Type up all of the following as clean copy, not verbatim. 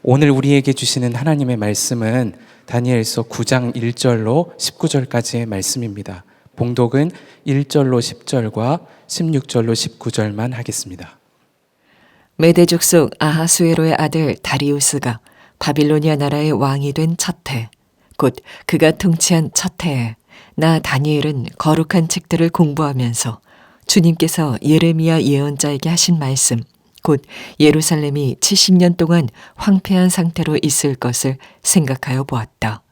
오늘 우리에게 주시는 하나님의 말씀은 다니엘서 9장 1절로 19절까지의 말씀입니다. 봉독은 1절로 10절과 16절로 19절만 하겠습니다. 메대 족속 아하수에로의 아들 다리우스가 바빌로니아 나라의 왕이 된 첫 해, 곧 그가 통치한 첫 해에 나 다니엘은 거룩한 책들을 공부하면서 주님께서 예레미야 예언자에게 하신 말씀, 곧 예루살렘이 70년 동안 황폐한 상태로 있을 것을 생각하여 보았다.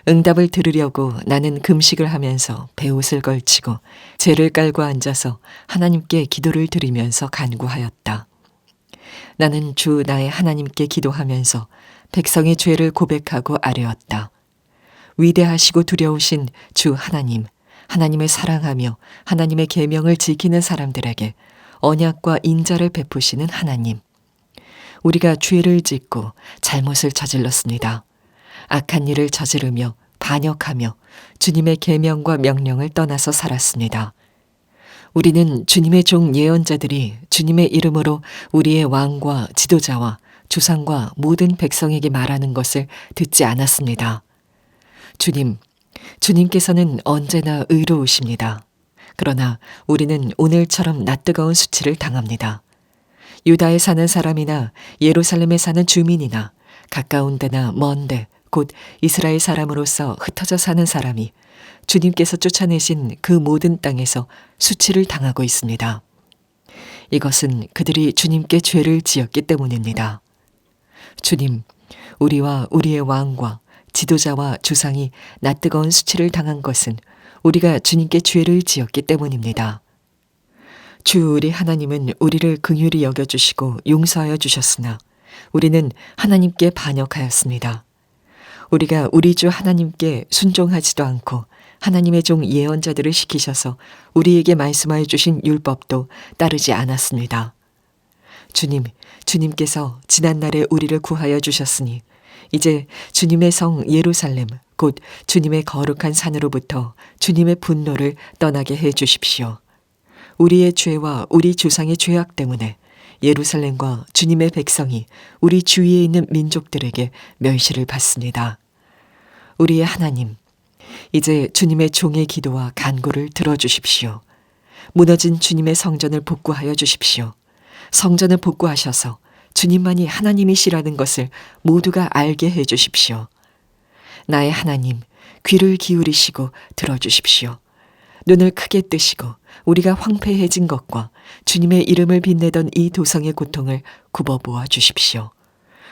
응답을 들으려고 나는 금식을 하면서 베옷을 걸치고 재를 깔고 앉아서 하나님께 기도를 드리면서 간구하였다. 나는 주 나의 하나님께 기도하면서 백성의 죄를 고백하고 아뢰었다. 위대하시고 두려우신 주 하나님, 하나님을 사랑하며 하나님의 계명을 지키는 사람들에게 언약과 인자를 베푸시는 하나님. 우리가 죄를 짓고 잘못을 저질렀습니다. 악한 일을 저지르며 반역하며 주님의 계명과 명령을 떠나서 살았습니다. 우리는 주님의 종 예언자들이 주님의 이름으로 우리의 왕과 지도자와 조상과 모든 백성에게 말하는 것을 듣지 않았습니다. 주님께서는 언제나 의로우십니다. 그러나 우리는 오늘처럼 낯뜨거운 수치를 당합니다. 유다에 사는 사람이나 예루살렘에 사는 주민이나 가까운 데나 먼 데, 곧 이스라엘 사람으로서 흩어져 사는 사람이 주님께서 쫓아내신 그 모든 땅에서 수치를 당하고 있습니다. 이것은 그들이 주님께 죄를 지었기 때문입니다. 주님, 우리와 우리의 왕과 지도자와 조상이 낯뜨거운 수치를 당한 것은 우리가 주님께 죄를 지었기 때문입니다. 주 우리 하나님은 우리를 긍휼히 여겨주시고 용서하여 주셨으나 우리는 하나님께 반역하였습니다. 우리가 우리 주 하나님께 순종하지도 않고 하나님의 종 예언자들을 시키셔서 우리에게 말씀하여 주신 율법도 따르지 않았습니다. 주님께서 지난날에 우리를 구하여 주셨으니 이제 주님의 성 예루살렘, 곧 주님의 거룩한 산으로부터 주님의 분노를 떠나게 해 주십시오. 우리의 죄와 우리 조상의 죄악 때문에 예루살렘과 주님의 백성이 우리 주위에 있는 민족들에게 멸시를 받습니다. 우리의 하나님, 이제 주님의 종의 기도와 간구를 들어주십시오. 무너진 주님의 성전을 복구하여 주십시오. 성전을 복구하셔서 주님만이 하나님이시라는 것을 모두가 알게 해 주십시오. 나의 하나님, 귀를 기울이시고 들어주십시오. 눈을 크게 뜨시고 우리가 황폐해진 것과 주님의 이름을 빛내던 이 도성의 고통을 굽어보아 주십시오.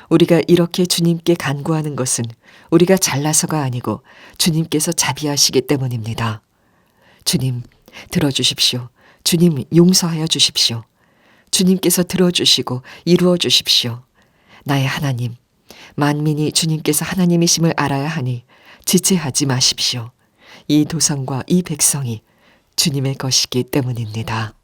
우리가 이렇게 주님께 간구하는 것은 우리가 잘나서가 아니고 주님께서 자비하시기 때문입니다. 주님, 들어주십시오. 주님, 용서하여 주십시오. 주님께서 들어주시고 이루어 주십시오. 나의 하나님, 만민이 주님께서 하나님이심을 알아야 하니 지체하지 마십시오. 이 도성과 이 백성이 주님의 것이기 때문입니다.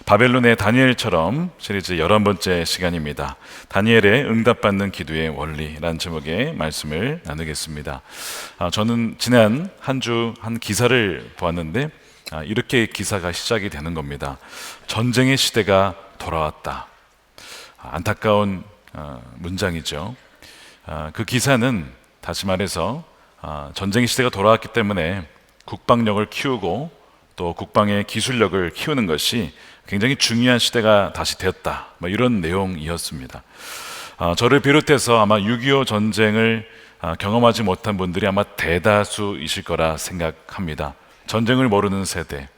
바벨론의 다니엘처럼 시리즈 11번째 시간입니다. 다니엘의 응답받는 기도의 원리라는 제목의 말씀을 나누겠습니다. 저는 지난 한 주 한 기사를 보았는데 이렇게 기사가 시작이 되는 겁니다. 전쟁의 시대가 돌아왔다. 안타까운 문장이죠. 그 기사는 다시 말해서 전쟁의 시대가 돌아왔기 때문에 국방력을 키우고 또 국방의 기술력을 키우는 것이 굉장히 중요한 시대가 다시 되었다, 이런 내용이었습니다. 저를 비롯해서 아마 6.25 전쟁을 경험하지 못한 분들이 아마 대다수이실 거라 생각합니다. 전쟁을 모르는 세대,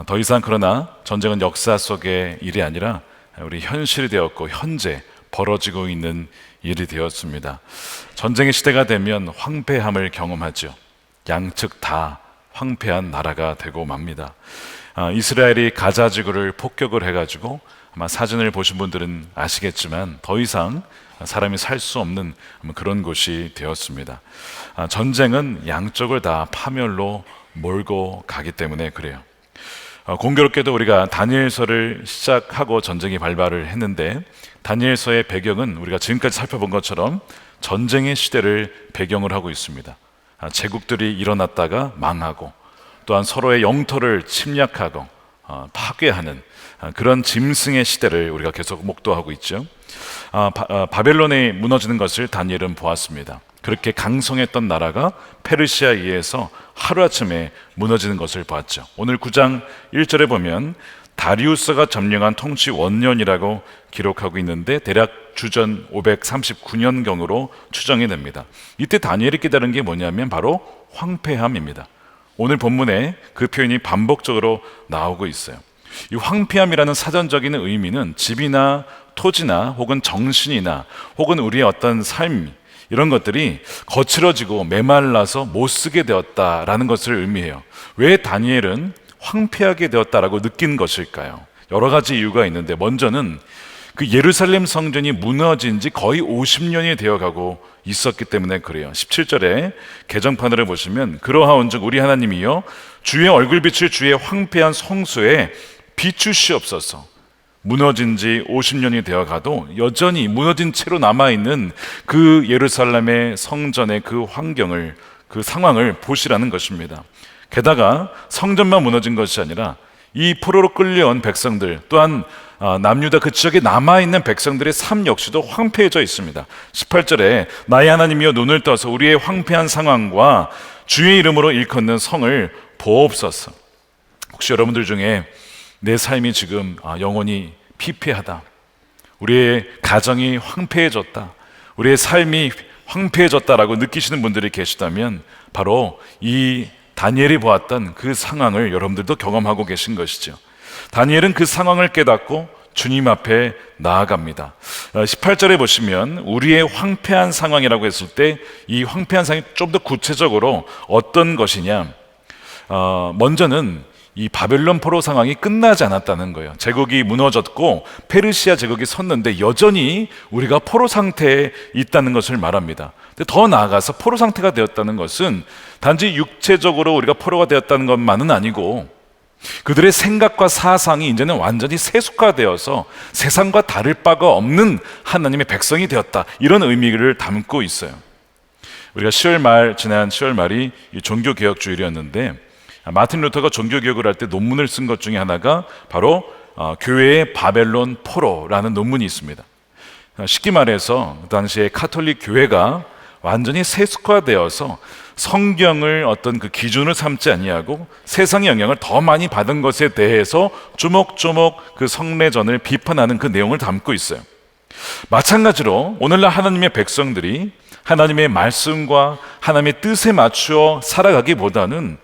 더 이상 그러나 전쟁은 역사 속의 일이 아니라 우리 현실이 되었고 현재 벌어지고 있는 일이 되었습니다. 전쟁의 시대가 되면 황폐함을 경험하죠. 양측 다 황폐한 나라가 되고 맙니다. 이스라엘이 가자 지구를 폭격을 해가지고 아마 사진을 보신 분들은 아시겠지만 더 이상 사람이 살 수 없는 그런 곳이 되었습니다. 전쟁은 양쪽을 다 파멸로 몰고 가기 때문에 그래요. 공교롭게도 우리가 다니엘서를 시작하고 전쟁이 발발을 했는데, 다니엘서의 배경은 우리가 지금까지 살펴본 것처럼 전쟁의 시대를 배경으로 하고 있습니다. 제국들이 일어났다가 망하고, 또한 서로의 영토를 침략하고 파괴하는 그런 짐승의 시대를 우리가 계속 목도하고 있죠. 바벨론이 무너지는 것을 다니엘은 보았습니다. 그렇게 강성했던 나라가 페르시아에 의해서 하루아침에 무너지는 것을 보았죠. 오늘 9장 1절에 보면 다리우스가 점령한 통치 원년이라고 기록하고 있는데, 대략 주전 539년경으로 추정이 됩니다. 이때 다니엘이 깨달은 게 뭐냐면 바로 황폐함입니다. 오늘 본문에 그 표현이 반복적으로 나오고 있어요. 이 황폐함이라는 사전적인 의미는 집이나 토지나 혹은 정신이나 혹은 우리의 어떤 삶, 이런 것들이 거칠어지고 메말라서 못 쓰게 되었다라는 것을 의미해요. 왜 다니엘은 황폐하게 되었다라고 느낀 것일까요? 여러 가지 이유가 있는데, 먼저는 그 예루살렘 성전이 무너진 지 거의 50년이 되어가고 있었기 때문에 그래요. 17절에 개정판을 보시면 그러하온즉 우리 하나님이여 주의 얼굴빛을 주의 황폐한 성소에 비추시옵소서. 무너진 지 50년이 되어가도 여전히 무너진 채로 남아있는 그 예루살렘의 성전의 그 환경을, 그 상황을 보시라는 것입니다. 게다가 성전만 무너진 것이 아니라 이 포로로 끌려온 백성들, 또한 남유다 그 지역에 남아있는 백성들의 삶 역시도 황폐해져 있습니다. 18절에 나의 하나님이여 눈을 떠서 우리의 황폐한 상황과 주의 이름으로 일컫는 성을 보옵소서. 혹시 여러분들 중에 내 삶이 지금 영원히 피폐하다, 우리의 가정이 황폐해졌다, 우리의 삶이 황폐해졌다라고 느끼시는 분들이 계시다면 바로 이 다니엘이 보았던 그 상황을 여러분들도 경험하고 계신 것이죠. 다니엘은 그 상황을 깨닫고 주님 앞에 나아갑니다. 18절에 보시면 우리의 황폐한 상황이라고 했을 때 이 황폐한 상황이 좀 더 구체적으로 어떤 것이냐, 먼저는 이 바벨론 포로 상황이 끝나지 않았다는 거예요. 제국이 무너졌고 페르시아 제국이 섰는데 여전히 우리가 포로 상태에 있다는 것을 말합니다. 근데 더 나아가서 포로 상태가 되었다는 것은 단지 육체적으로 우리가 포로가 되었다는 것만은 아니고, 그들의 생각과 사상이 이제는 완전히 세속화되어서 세상과 다를 바가 없는 하나님의 백성이 되었다, 이런 의미를 담고 있어요. 우리가 지난 10월 말이 이 종교개혁주일이었는데, 마틴 루터가 종교개혁을 할 때 논문을 쓴 것 중에 하나가 바로 교회의 바벨론 포로라는 논문이 있습니다. 쉽게 말해서 그 당시에 카톨릭 교회가 완전히 세속화되어서 성경을 어떤 그 기준을 삼지 아니하고 세상의 영향을 더 많이 받은 것에 대해서 조목조목 그 성례전을 비판하는 그 내용을 담고 있어요. 마찬가지로 오늘날 하나님의 백성들이 하나님의 말씀과 하나님의 뜻에 맞추어 살아가기보다는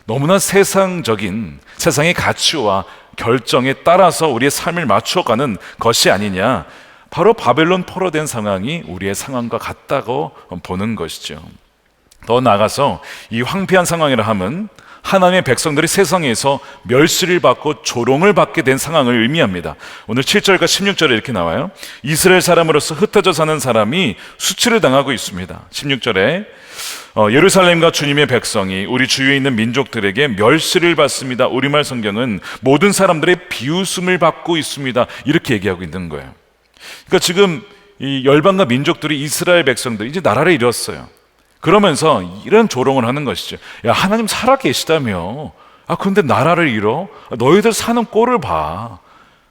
너무나 세상적인 세상의 가치와 결정에 따라서 우리의 삶을 맞춰가는 것이 아니냐, 바로 바벨론 포로된 상황이 우리의 상황과 같다고 보는 것이죠. 더 나아가서 이 황폐한 상황이라 함은 하나님의 백성들이 세상에서 멸시를 받고 조롱을 받게 된 상황을 의미합니다. 오늘 7절과 16절에 이렇게 나와요. 이스라엘 사람으로서 흩어져 사는 사람이 수치를 당하고 있습니다. 16절에 예루살렘과 주님의 백성이 우리 주위에 있는 민족들에게 멸시를 받습니다. 우리말 성경은 모든 사람들의 비웃음을 받고 있습니다, 이렇게 얘기하고 있는 거예요. 그러니까 지금 이 열방과 민족들이 이스라엘 백성들 이제 나라를 잃었어요. 그러면서 이런 조롱을 하는 것이죠. 야, 하나님 살아 계시다며, 그런데 나라를 잃어? 너희들 사는 꼴을 봐.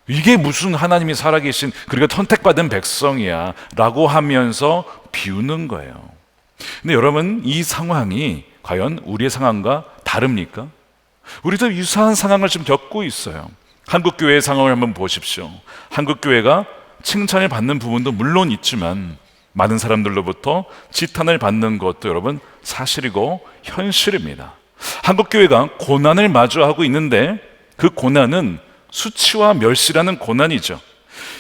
이게 무슨 하나님이 살아계신, 그러니까 선택받은 백성이야 라고 하면서 비웃는 거예요. 근데 여러분, 이 상황이 과연 우리의 상황과 다릅니까? 우리도 유사한 상황을 지금 겪고 있어요. 한국교회의 상황을 한번 보십시오. 한국교회가 칭찬을 받는 부분도 물론 있지만 많은 사람들로부터 지탄을 받는 것도 여러분 사실이고 현실입니다. 한국교회가 고난을 마주하고 있는데 그 고난은 수치와 멸시라는 고난이죠.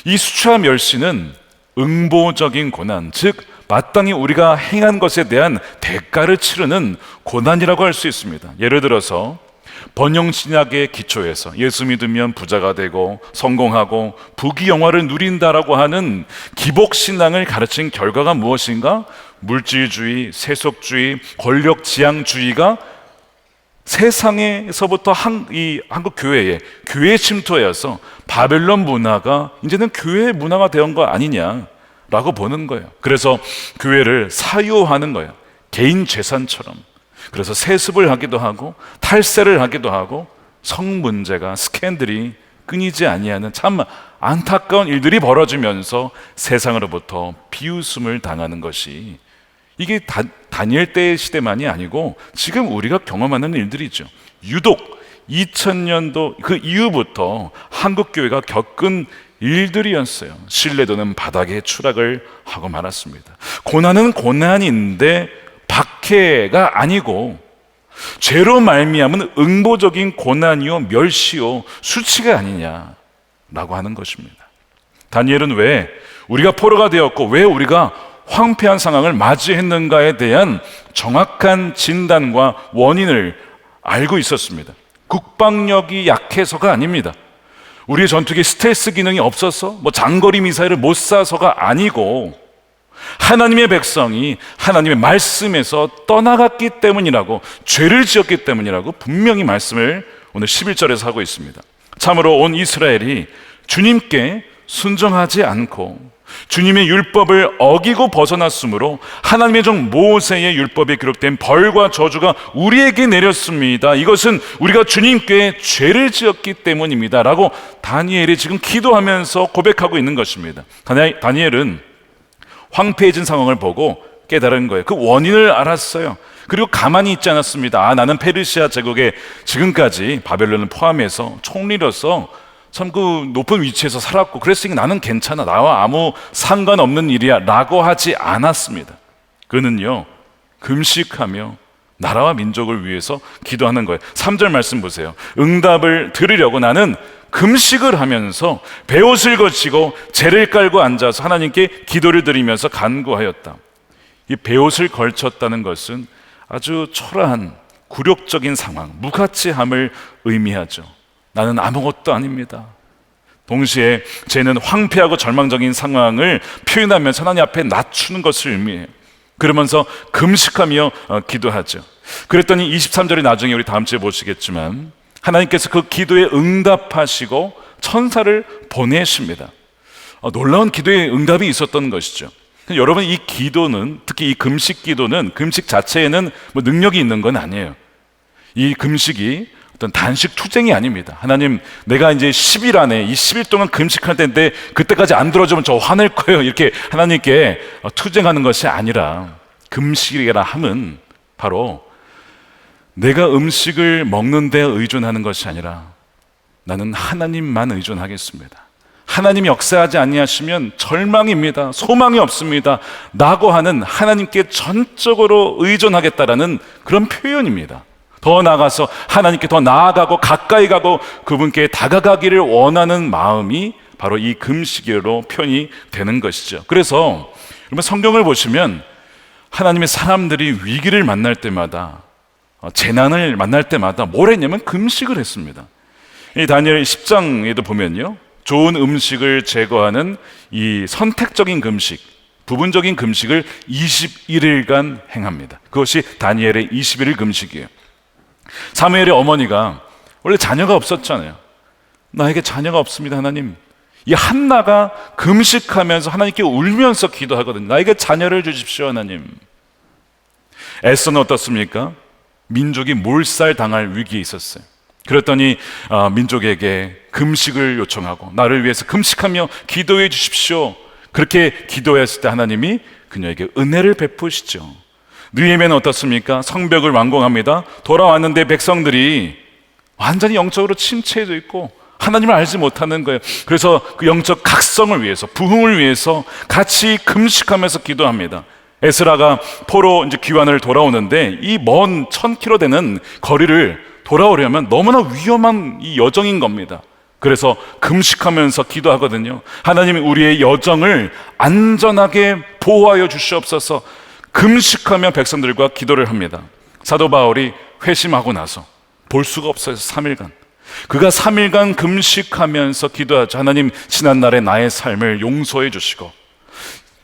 이 수치와 멸시는 응보적인 고난, 즉 마땅히 우리가 행한 것에 대한 대가를 치르는 고난이라고 할 수 있습니다. 예를 들어서 번영신학의 기초에서 예수 믿으면 부자가 되고 성공하고 부귀영화를 누린다라고 하는 기복신앙을 가르친 결과가 무엇인가? 물질주의, 세속주의, 권력지향주의가 세상에서부터 이 한국 교회에 교회 침투하여서 바벨론 문화가 이제는 교회의 문화가 된 거 아니냐라고 보는 거예요. 그래서 교회를 사유하는 거예요. 개인 재산처럼. 그래서 세습을 하기도 하고 탈세를 하기도 하고 성 문제가 스캔들이 끊이지 아니하는 참 안타까운 일들이 벌어지면서 세상으로부터 비웃음을 당하는 것이 이게 다니엘 때의 시대만이 아니고 지금 우리가 경험하는 일들이죠. 유독 2000년도 그 이후부터 한국 교회가 겪은 일들이었어요. 신뢰도는 바닥에 추락을 하고 말았습니다. 고난은 고난인데 박해가 아니고 죄로 말미암은 응보적인 고난이요 멸시요 수치가 아니냐라고 하는 것입니다. 다니엘은 왜 우리가 포로가 되었고 왜 우리가 황폐한 상황을 맞이했는가에 대한 정확한 진단과 원인을 알고 있었습니다. 국방력이 약해서가 아닙니다. 우리의 전투기에 스텔스 기능이 없어서 장거리 미사일을 못 쏴서가 아니고 하나님의 백성이 하나님의 말씀에서 떠나갔기 때문이라고, 죄를 지었기 때문이라고 분명히 말씀을 오늘 11절에서 하고 있습니다. 참으로 온 이스라엘이 주님께 순종하지 않고 주님의 율법을 어기고 벗어났으므로 하나님의 종 모세의 율법에 기록된 벌과 저주가 우리에게 내렸습니다. 이것은 우리가 주님께 죄를 지었기 때문입니다 라고 다니엘이 지금 기도하면서 고백하고 있는 것입니다. 다니엘은 황폐해진 상황을 보고 깨달은 거예요. 그 원인을 알았어요. 그리고 가만히 있지 않았습니다. 나는 페르시아 제국에 지금까지 바벨론을 포함해서 총리로서 참 그 높은 위치에서 살았고 그랬으니 나는 괜찮아, 나와 아무 상관없는 일이야 라고 하지 않았습니다. 그는요 금식하며 나라와 민족을 위해서 기도하는 거예요. 3절 말씀 보세요. 응답을 들으려고 나는 금식을 하면서 베옷을 거치고 재를 깔고 앉아서 하나님께 기도를 드리면서 간구하였다. 이 베옷을 걸쳤다는 것은 아주 초라한 굴욕적인 상황, 무가치함을 의미하죠. 나는 아무것도 아닙니다. 동시에 죄는 황폐하고 절망적인 상황을 표현하면서 하나님 앞에 낮추는 것을 의미해요. 그러면서 금식하며 기도하죠. 그랬더니 23절이 나중에 우리 다음 주에 보시겠지만 하나님께서 그 기도에 응답하시고 천사를 보내십니다. 놀라운 기도에 응답이 있었던 것이죠. 여러분, 이 기도는, 특히 이 금식 기도는, 금식 자체에는 능력이 있는 건 아니에요. 이 금식이 어떤 단식 투쟁이 아닙니다. 하나님, 내가 이제 10일 안에 이 10일 동안 금식할 텐데 그때까지 안 들어주면 저 화낼 거예요, 이렇게 하나님께 투쟁하는 것이 아니라, 금식이라 함은 바로 내가 음식을 먹는 데 의존하는 것이 아니라 나는 하나님만 의존하겠습니다. 하나님이 역사하지 아니하시면 절망입니다, 소망이 없습니다 라고 하는 하나님께 전적으로 의존하겠다라는 그런 표현입니다. 더 나아가서 하나님께 더 나아가고 가까이 가고 그분께 다가가기를 원하는 마음이 바로 이 금식으로 표현이 되는 것이죠. 그래서 여러분, 성경을 보시면 하나님의 사람들이 위기를 만날 때마다, 재난을 만날 때마다 뭘 했냐면 금식을 했습니다. 이 다니엘 10장에도 보면요, 좋은 음식을 제거하는 이 선택적인 금식, 부분적인 금식을 21일간 행합니다. 그것이 다니엘의 21일 금식이에요. 사무엘의 어머니가 원래 자녀가 없었잖아요. 나에게 자녀가 없습니다 하나님. 이 한나가 금식하면서 하나님께 울면서 기도하거든요. 나에게 자녀를 주십시오 하나님. 에스더는 어떻습니까? 민족이 몰살당할 위기에 있었어요. 그랬더니 민족에게 금식을 요청하고 나를 위해서 금식하며 기도해 주십시오. 그렇게 기도했을 때 하나님이 그녀에게 은혜를 베푸시죠. 느헤미야는 어떻습니까? 성벽을 완공합니다. 돌아왔는데 백성들이 완전히 영적으로 침체해져 있고 하나님을 알지 못하는 거예요. 그래서 그 영적 각성을 위해서, 부흥을 위해서 같이 금식하면서 기도합니다. 에스라가 포로 이제 귀환을 돌아오는데 이 먼 1000km 되는 거리를 돌아오려면 너무나 위험한 이 여정인 겁니다. 그래서 금식하면서 기도하거든요. 하나님, 우리의 여정을 안전하게 보호하여 주시옵소서. 금식하며 백성들과 기도를 합니다. 사도 바울이 회심하고 나서 볼 수가 없어요. 3일간. 그가 3일간 금식하면서 기도하죠. 하나님, 지난날의 나의 삶을 용서해 주시고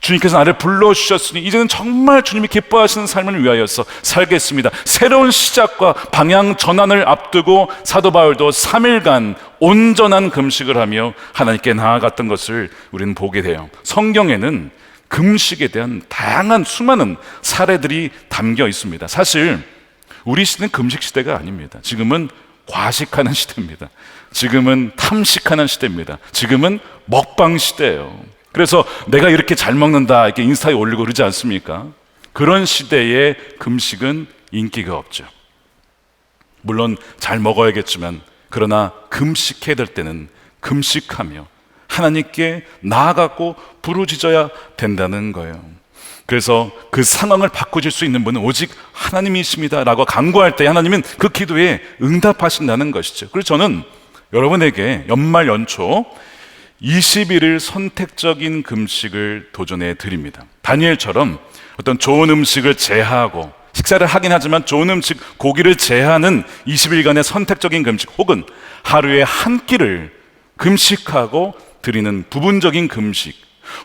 주님께서 나를 불러주셨으니 이제는 정말 주님이 기뻐하시는 삶을 위하여서 살겠습니다. 새로운 시작과 방향 전환을 앞두고 사도 바울도 3일간 온전한 금식을 하며 하나님께 나아갔던 것을 우리는 보게 돼요. 성경에는 금식에 대한 다양한 수많은 사례들이 담겨 있습니다. 사실 우리 시대는 금식 시대가 아닙니다. 지금은 과식하는 시대입니다. 지금은 탐식하는 시대입니다. 지금은 먹방 시대예요. 그래서 내가 이렇게 잘 먹는다 이렇게 인스타에 올리고 그러지 않습니까? 그런 시대에 금식은 인기가 없죠. 물론 잘 먹어야겠지만 그러나 금식해야 될 때는 금식하며 하나님께 나아가고 부르짖어야 된다는 거예요. 그래서 그 상황을 바꾸실 수 있는 분은 오직 하나님이십니다 라고 간구할 때 하나님은 그 기도에 응답하신다는 것이죠. 그래서 저는 여러분에게 연말 연초 20일을 선택적인 금식을 도전해 드립니다. 다니엘처럼 어떤 좋은 음식을 제하고 식사를 하긴 하지만 좋은 음식, 고기를 제하는 20일간의 선택적인 금식, 혹은 하루에 한 끼를 금식하고 드리는 부분적인 금식,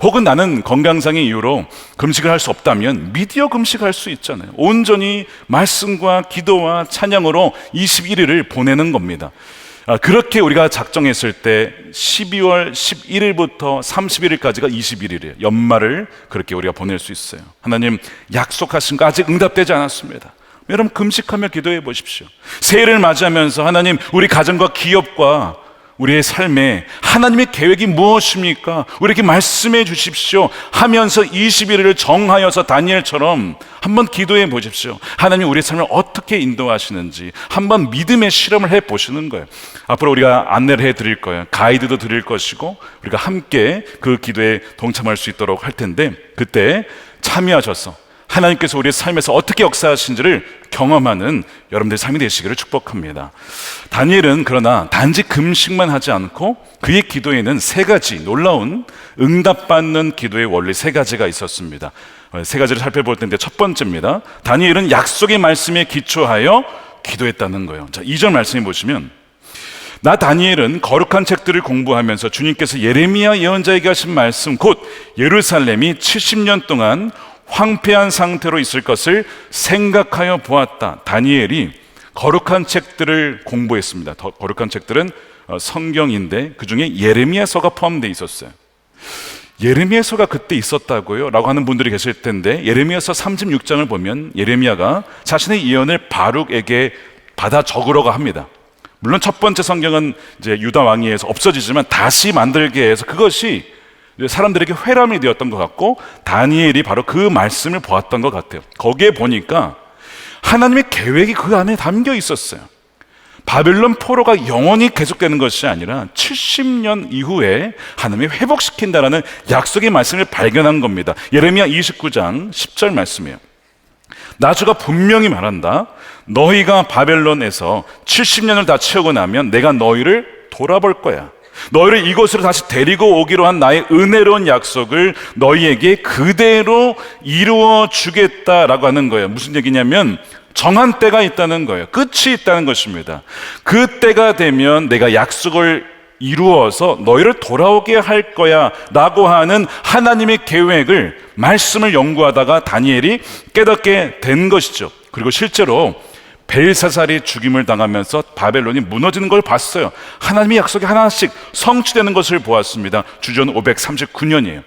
혹은 나는 건강상의 이유로 금식을 할 수 없다면 미디어 금식할 수 있잖아요. 온전히 말씀과 기도와 찬양으로 21일을 보내는 겁니다. 그렇게 우리가 작정했을 때 12월 11일부터 31일까지가 21일이에요. 연말을 그렇게 우리가 보낼 수 있어요. 하나님 약속하신 거 아직 응답되지 않았습니다. 여러분 금식하며 기도해 보십시오. 새해를 맞이하면서 하나님, 우리 가정과 기업과 우리의 삶에 하나님의 계획이 무엇입니까? 우리에게 말씀해 주십시오 하면서 21일을 정하여서 다니엘처럼 한번 기도해 보십시오. 하나님 우리의 삶을 어떻게 인도하시는지 한번 믿음의 실험을 해 보시는 거예요. 앞으로 우리가 안내를 해 드릴 거예요. 가이드도 드릴 것이고 우리가 함께 그 기도에 동참할 수 있도록 할 텐데, 그때 참여하셔서 하나님께서 우리의 삶에서 어떻게 역사하신지를 경험하는 여러분들의 삶이 되시기를 축복합니다. 다니엘은 그러나 단지 금식만 하지 않고 그의 기도에는 세 가지 놀라운 응답받는 기도의 원리 세 가지가 있었습니다. 세 가지를 살펴볼 텐데 첫 번째입니다. 다니엘은 약속의 말씀에 기초하여 기도했다는 거예요. 자, 2절 말씀해 보시면, 나 다니엘은 거룩한 책들을 공부하면서 주님께서 예레미야 예언자에게 하신 말씀, 곧 예루살렘이 70년 동안 황폐한 상태로 있을 것을 생각하여 보았다. 다니엘이 거룩한 책들을 공부했습니다. 거룩한 책들은 성경인데 그 중에 예레미야서가 포함되어 있었어요. 예레미야서가 그때 있었다고요? 라고 하는 분들이 계실 텐데, 예레미야서 36장을 보면 예레미야가 자신의 예언을 바룩에게 받아 적으려고 합니다. 물론 첫 번째 성경은 이제 유다 왕위에 의해서 없어지지만 다시 만들게 해서 그것이 사람들에게 회람이 되었던 것 같고, 다니엘이 바로 그 말씀을 보았던 것 같아요. 거기에 보니까 하나님의 계획이 그 안에 담겨 있었어요. 바벨론 포로가 영원히 계속되는 것이 아니라 70년 이후에 하나님이 회복시킨다라는 약속의 말씀을 발견한 겁니다. 예레미야 29장 10절 말씀이에요. 나 주가 분명히 말한다. 너희가 바벨론에서 70년을 다 채우고 나면 내가 너희를 돌아볼 거야. 너희를 이곳으로 다시 데리고 오기로 한 나의 은혜로운 약속을 너희에게 그대로 이루어 주겠다라고 하는 거예요. 무슨 얘기냐면 정한 때가 있다는 거예요. 끝이 있다는 것입니다. 그 때가 되면 내가 약속을 이루어서 너희를 돌아오게 할 거야 라고 하는 하나님의 계획을, 말씀을 연구하다가 다니엘이 깨닫게 된 것이죠. 그리고 실제로 벨사살이 죽임을 당하면서 바벨론이 무너지는 걸 봤어요. 하나님의 약속이 하나씩 성취되는 것을 보았습니다. 주전 539년이에요.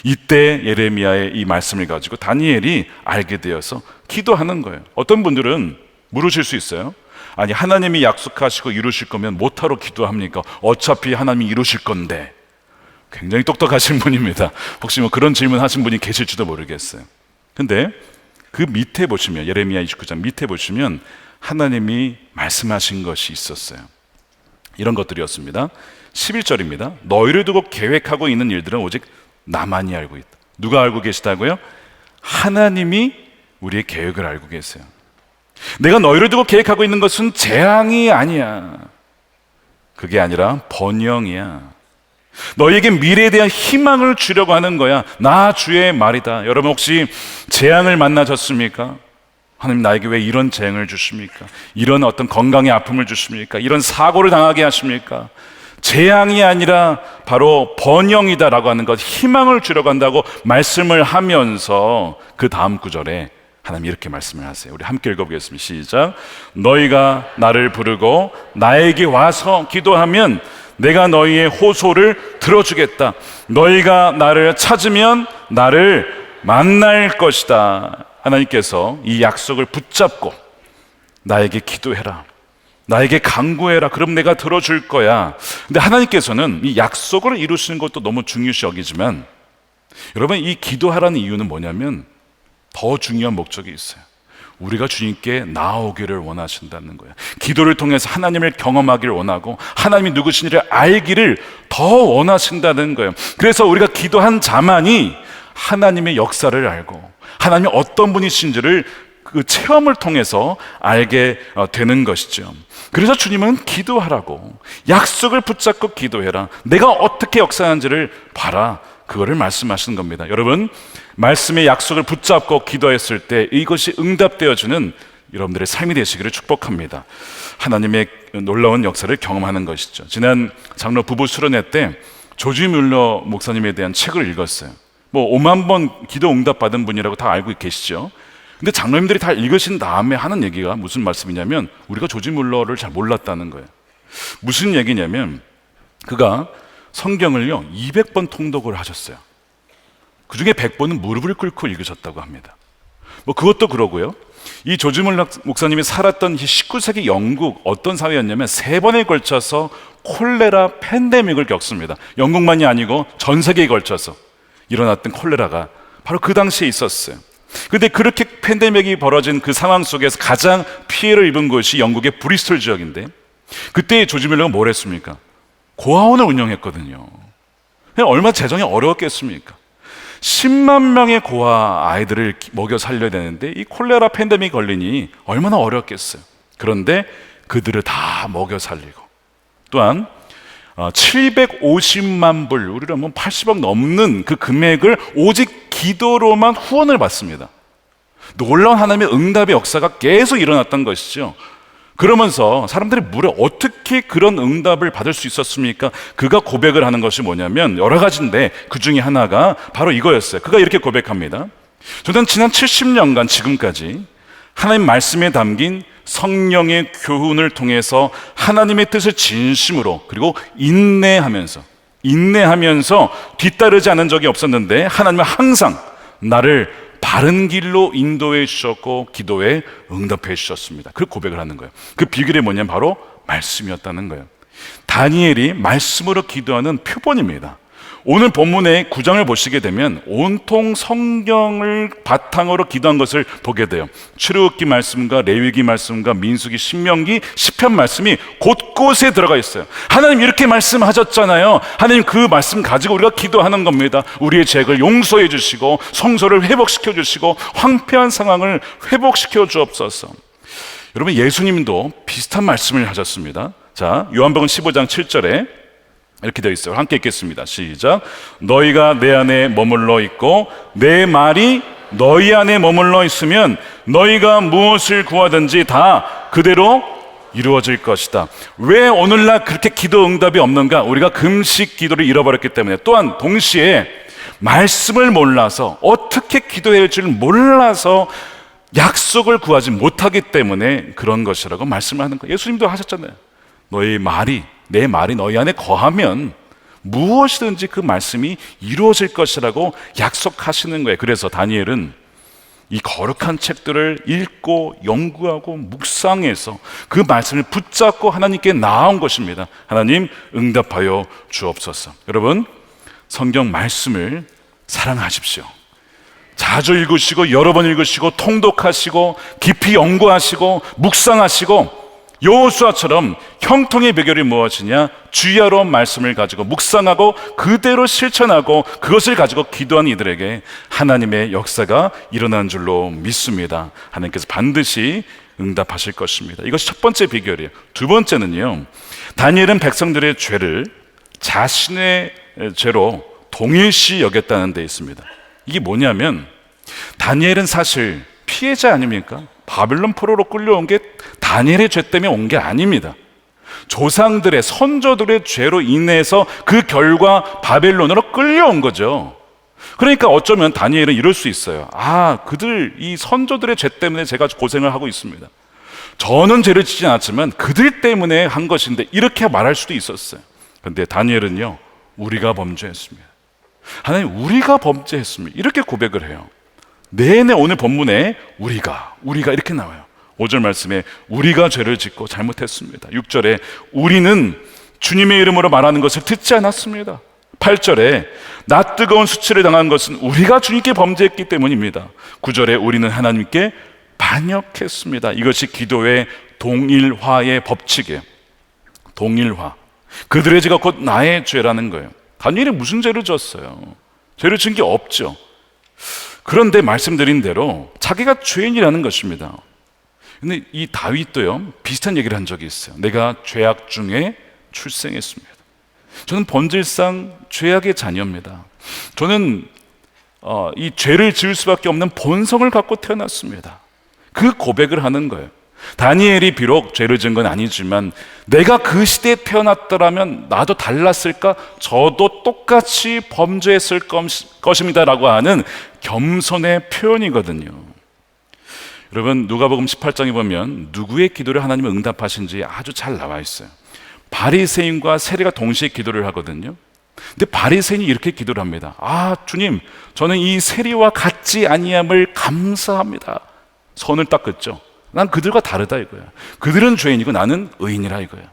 이때 예레미야의 이 말씀을 가지고 다니엘이 알게 되어서 기도하는 거예요. 어떤 분들은 물으실 수 있어요. 아니, 하나님이 약속하시고 이루실 거면 못하러 기도합니까? 어차피 하나님이 이루실 건데. 굉장히 똑똑하신 분입니다. 혹시 뭐 그런 질문 하신 분이 계실지도 모르겠어요. 근데 그 밑에 보시면, 예레미야 29장 밑에 보시면 하나님이 말씀하신 것이 있었어요. 이런 것들이었습니다. 11절입니다. 너희를 두고 계획하고 있는 일들은 오직 나만이 알고 있다. 누가 알고 계시다고요? 하나님이 우리의 계획을 알고 계세요. 내가 너희를 두고 계획하고 있는 것은 재앙이 아니야. 그게 아니라 번영이야. 너희에게 미래에 대한 희망을 주려고 하는 거야. 나 주의 말이다. 여러분 혹시 재앙을 만나셨습니까? 하나님 나에게 왜 이런 재앙을 주십니까? 이런 어떤 건강의 아픔을 주십니까? 이런 사고를 당하게 하십니까? 재앙이 아니라 바로 번영이다라고 하는 것, 희망을 주려고 한다고 말씀을 하면서 그 다음 구절에 하나님 이렇게 말씀을 하세요. 우리 함께 읽어보겠습니다. 시작. 너희가 나를 부르고 나에게 와서 기도하면 내가 너희의 호소를 들어주겠다. 너희가 나를 찾으면 나를 만날 것이다. 하나님께서 이 약속을 붙잡고 나에게 기도해라, 나에게 간구해라, 그럼 내가 들어줄 거야. 근데 하나님께서는 이 약속을 이루시는 것도 너무 중요시 여기지만, 여러분, 이 기도하라는 이유는 뭐냐면 더 중요한 목적이 있어요. 우리가 주님께 나아오기를 원하신다는 거예요. 기도를 통해서 하나님을 경험하기를 원하고 하나님이 누구신지를 알기를 더 원하신다는 거예요. 그래서 우리가 기도한 자만이 하나님의 역사를 알고 하나님이 어떤 분이신지를 그 체험을 통해서 알게 되는 것이죠. 그래서 주님은 기도하라고, 약속을 붙잡고 기도해라, 내가 어떻게 역사하는지를 봐라, 그거를 말씀하시는 겁니다. 여러분, 말씀의 약속을 붙잡고 기도했을 때 이것이 응답되어주는 여러분들의 삶이 되시기를 축복합니다. 하나님의 놀라운 역사를 경험하는 것이죠. 지난 장로 부부 수련회 때 조지 뮬러 목사님에 대한 책을 읽었어요. 5만 번 기도 응답 받은 분이라고 다 알고 계시죠. 근데 장로님들이 다 읽으신 다음에 하는 얘기가 무슨 말씀이냐면, 우리가 조지 뮬러를 잘 몰랐다는 거예요. 무슨 얘기냐면, 그가 성경을요 200번 통독을 하셨어요. 그 중에 100번은 무릎을 꿇고 읽으셨다고 합니다. 그것도 그러고요, 이 조지 뮬러 목사님이 살았던 19세기 영국 어떤 사회였냐면 3번에 걸쳐서 콜레라 팬데믹을 겪습니다. 영국만이 아니고 전 세계에 걸쳐서 일어났던 콜레라가 바로 그 당시에 있었어요. 근데 그렇게 팬데믹이 벌어진 그 상황 속에서 가장 피해를 입은 곳이 영국의 브리스톨 지역인데, 그때 조지 뮬러가 뭘 했습니까? 고아원을 운영했거든요. 얼마나 재정이 어려웠겠습니까? 10만 명의 고아 아이들을 먹여 살려야 되는데 이 콜레라 팬데믹이 걸리니 얼마나 어렵겠어요. 그런데 그들을 다 먹여 살리고, 또한 750만 불, 우리로 하면 80억 넘는 그 금액을 오직 기도로만 후원을 받습니다. 놀라운 하나님의 응답의 역사가 계속 일어났던 것이죠. 그러면서 사람들이 물어 어떻게 그런 응답을 받을 수 있었습니까? 그가 고백을 하는 것이 뭐냐면 여러 가지인데 그 중에 하나가 바로 이거였어요. 그가 이렇게 고백합니다. 저는 지난 70년간 지금까지 하나님 말씀에 담긴 성령의 교훈을 통해서 하나님의 뜻을 진심으로, 그리고 인내하면서 뒤따르지 않은 적이 없었는데, 하나님은 항상 나를 바른 길로 인도해 주셨고 기도에 응답해 주셨습니다. 그 고백을 하는 거예요. 그 비결이 뭐냐면 바로 말씀이었다는 거예요. 다니엘이 말씀으로 기도하는 표본입니다. 오늘 본문의 9장을 보시게 되면 온통 성경을 바탕으로 기도한 것을 보게 돼요. 출애굽기 말씀과 레위기 말씀과 민수기, 신명기, 시편 말씀이 곳곳에 들어가 있어요. 하나님 이렇게 말씀하셨잖아요. 하나님 그 말씀 가지고 우리가 기도하는 겁니다. 우리의 죄를 용서해 주시고 성소를 회복시켜 주시고 황폐한 상황을 회복시켜 주옵소서. 여러분, 예수님도 비슷한 말씀을 하셨습니다. 자, 요한복음 15장 7절에 이렇게 되어 있어요. 함께 읽겠습니다. 시작. 너희가 내 안에 머물러 있고 내 말이 너희 안에 머물러 있으면 너희가 무엇을 구하든지 다 그대로 이루어질 것이다. 왜 오늘날 그렇게 기도 응답이 없는가? 우리가 금식 기도를 잃어버렸기 때문에, 또한 동시에 말씀을 몰라서, 어떻게 기도해야 할지를 몰라서 약속을 구하지 못하기 때문에 그런 것이라고 말씀을 하는 거예요. 예수님도 하셨잖아요. 내 말이 너희 안에 거하면 무엇이든지 그 말씀이 이루어질 것이라고 약속하시는 거예요. 그래서 다니엘은 이 거룩한 책들을 읽고 연구하고 묵상해서 그 말씀을 붙잡고 하나님께 나아온 것입니다. 하나님 응답하여 주옵소서. 여러분, 성경 말씀을 사랑하십시오. 자주 읽으시고 여러 번 읽으시고 통독하시고 깊이 연구하시고 묵상하시고, 여호수아처럼 형통의 비결이 무엇이냐? 주야로 말씀을 가지고 묵상하고 그대로 실천하고 그것을 가지고 기도하는 이들에게 하나님의 역사가 일어나는 줄로 믿습니다. 하나님께서 반드시 응답하실 것입니다. 이것이 첫 번째 비결이에요. 두 번째는요, 다니엘은 백성들의 죄를 자신의 죄로 동일시 여겼다는 데 있습니다. 이게 뭐냐면, 다니엘은 사실 피해자 아닙니까? 바빌론 포로로 끌려온 게 다니엘의 죄 때문에 온 게 아닙니다. 조상들의 선조들의 죄로 인해서 그 결과 바벨론으로 끌려온 거죠. 그러니까 어쩌면 다니엘은 이럴 수 있어요. 그들 이 선조들의 죄 때문에 제가 고생을 하고 있습니다. 저는 죄를 지지 않았지만 그들 때문에 한 것인데, 이렇게 말할 수도 있었어요. 그런데 다니엘은요, 우리가 범죄했습니다. 하나님, 우리가 범죄했습니다. 이렇게 고백을 해요. 내내 오늘 본문에 우리가 이렇게 나와요. 5절 말씀에 우리가 죄를 짓고 잘못했습니다. 6절에 우리는 주님의 이름으로 말하는 것을 듣지 않았습니다. 8절에 나 뜨거운 수치를 당한 것은 우리가 주님께 범죄했기 때문입니다. 9절에 우리는 하나님께 반역했습니다. 이것이 기도의 동일화의 법칙이에요. 동일화. 그들의 죄가 곧 나의 죄라는 거예요. 다니엘이 무슨 죄를 졌어요? 죄를 진 게 없죠. 그런데 말씀드린 대로 자기가 죄인이라는 것입니다. 근데 이 다윗도요, 비슷한 얘기를 한 적이 있어요. 내가 죄악 중에 출생했습니다. 저는 본질상 죄악의 자녀입니다. 저는 이 죄를 지을 수밖에 없는 본성을 갖고 태어났습니다. 그 고백을 하는 거예요. 다니엘이 비록 죄를 지은 건 아니지만 내가 그 시대에 태어났더라면 나도 달랐을까? 저도 똑같이 범죄했을 것입니다 라고 하는 겸손의 표현이거든요. 여러분, 누가복음 18장에 보면 누구의 기도를 하나님은 응답하신지 아주 잘 나와 있어요. 바리새인과 세리가 동시에 기도를 하거든요. 근데 바리새인이 이렇게 기도를 합니다. 주님, 저는 이 세리와 같지 아니함을 감사합니다. 손을 딱 긋죠. 난 그들과 다르다 이거야. 그들은 죄인이고 나는 의인이라 이거야.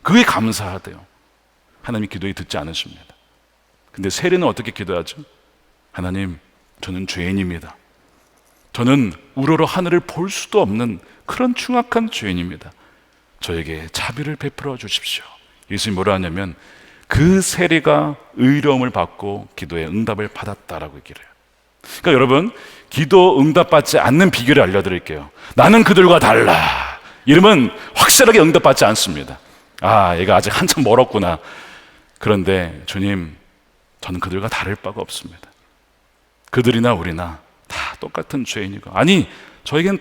그게 감사하대요. 하나님이 기도에 듣지 않으십니다. 근데 세리는 어떻게 기도하죠? 하나님, 저는 죄인입니다. 저는 우러러 하늘을 볼 수도 없는 그런 흉악한 죄인입니다. 저에게 자비를 베풀어 주십시오. 예수님이 뭐라 하냐면 그 세리가 의로움을 받고 기도의 응답을 받았다라고 얘기를 해요. 그러니까 여러분, 기도 응답받지 않는 비결을 알려드릴게요. 나는 그들과 달라 이러면 확실하게 응답받지 않습니다. 얘가 아직 한참 멀었구나. 그런데 주님, 저는 그들과 다를 바가 없습니다. 그들이나 우리나 다 똑같은 죄인이고, 저에겐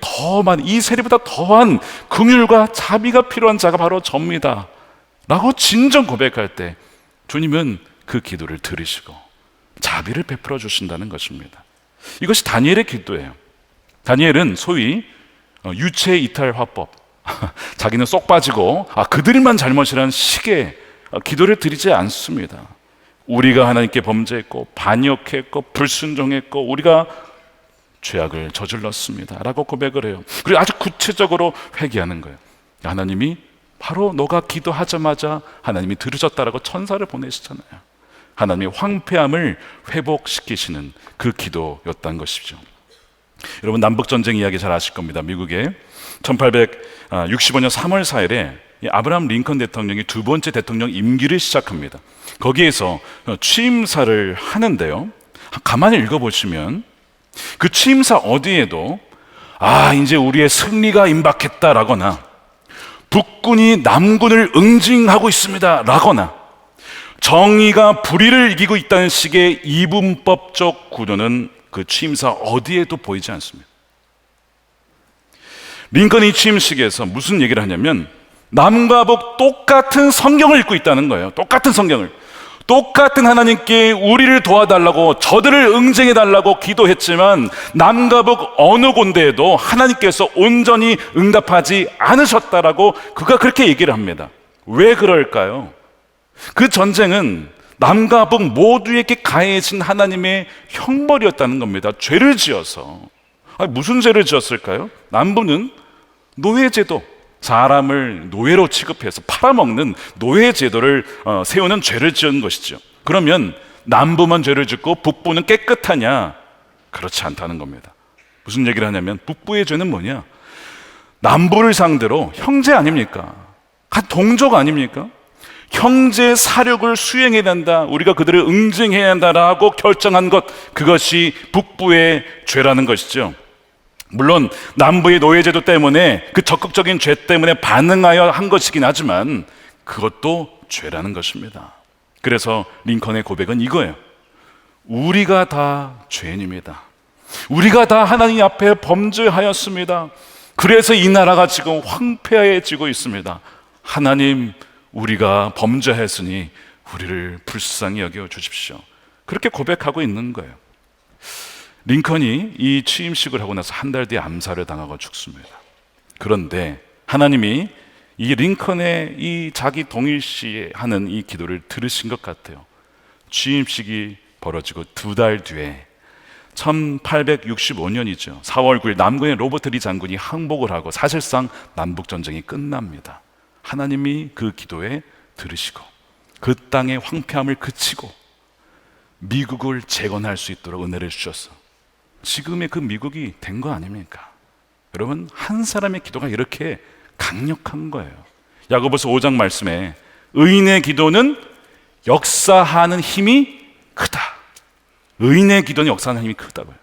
이 세리보다 더한 긍휼과 자비가 필요한 자가 바로 접니다 라고 진정 고백할 때 주님은 그 기도를 들으시고 자비를 베풀어 주신다는 것입니다. 이것이 다니엘의 기도예요. 다니엘은 소위 유체 이탈 화법, 자기는 쏙 빠지고 그들만 잘못이라는 식의 기도를 드리지 않습니다. 우리가 하나님께 범죄했고 반역했고 불순종했고 우리가 죄악을 저질렀습니다 라고 고백을 해요. 그리고 아주 구체적으로 회개하는 거예요. 하나님이 바로 너가 기도하자마자 하나님이 들으셨다라고 천사를 보내시잖아요. 하나님의 황폐함을 회복시키시는 그 기도였다는 것이죠. 여러분, 남북전쟁 이야기 잘 아실 겁니다. 미국에 1865년 3월 4일에 아브라함 링컨 대통령이 두 번째 대통령 임기를 시작합니다. 거기에서 취임사를 하는데요, 가만히 읽어보시면 그 취임사 어디에도 이제 우리의 승리가 임박했다라거나 북군이 남군을 응징하고 있습니다 라거나 정의가 불의를 이기고 있다는 식의 이분법적 구도는 그 취임사 어디에도 보이지 않습니다. 링컨이 취임식에서 무슨 얘기를 하냐면 남과 북 똑같은 성경을 읽고 있다는 거예요. 똑같은 성경을, 똑같은 하나님께 우리를 도와달라고, 저들을 응징해달라고 기도했지만 남과 북 어느 군데에도 하나님께서 온전히 응답하지 않으셨다라고 그가 그렇게 얘기를 합니다. 왜 그럴까요? 그 전쟁은 남과 북 모두에게 가해진 하나님의 형벌이었다는 겁니다. 죄를 지어서. 무슨 죄를 지었을까요? 남부는 노예제도, 사람을 노예로 취급해서 팔아먹는 노예제도를 세우는 죄를 지은 것이죠. 그러면 남부만 죄를 짓고 북부는 깨끗하냐? 그렇지 않다는 겁니다. 무슨 얘기를 하냐면 북부의 죄는 뭐냐? 남부를 상대로 형제 아닙니까? 동족 아닙니까? 형제 사륙을 수행해야 된다, 우리가 그들을 응징해야 한다라고 결정한 것, 그것이 북부의 죄라는 것이죠. 물론 남부의 노예제도 때문에, 그 적극적인 죄 때문에 반응하여 한 것이긴 하지만 그것도 죄라는 것입니다. 그래서 링컨의 고백은 이거예요. 우리가 다 죄인입니다. 우리가 다 하나님 앞에 범죄하였습니다. 그래서 이 나라가 지금 황폐해지고 있습니다. 하나님, 우리가 범죄했으니 우리를 불쌍히 여겨 주십시오. 그렇게 고백하고 있는 거예요. 링컨이 이 취임식을 하고 나서 한 달 뒤에 암살을 당하고 죽습니다. 그런데 하나님이 이 링컨의 이 자기 동일시하는 이 기도를 들으신 것 같아요. 취임식이 벌어지고 2달 뒤에 1865년이죠. 4월 9일 남군의 로버트 리 장군이 항복을 하고 사실상 남북전쟁이 끝납니다. 하나님이 그 기도에 들으시고 그 땅의 황폐함을 그치고 미국을 재건할 수 있도록 은혜를 주셨어. 지금의 그 미국이 된 거 아닙니까? 여러분, 한 사람의 기도가 이렇게 강력한 거예요. 야고보서 5장 말씀에 의인의 기도는 역사하는 힘이 크다. 의인의 기도는 역사하는 힘이 크다고요.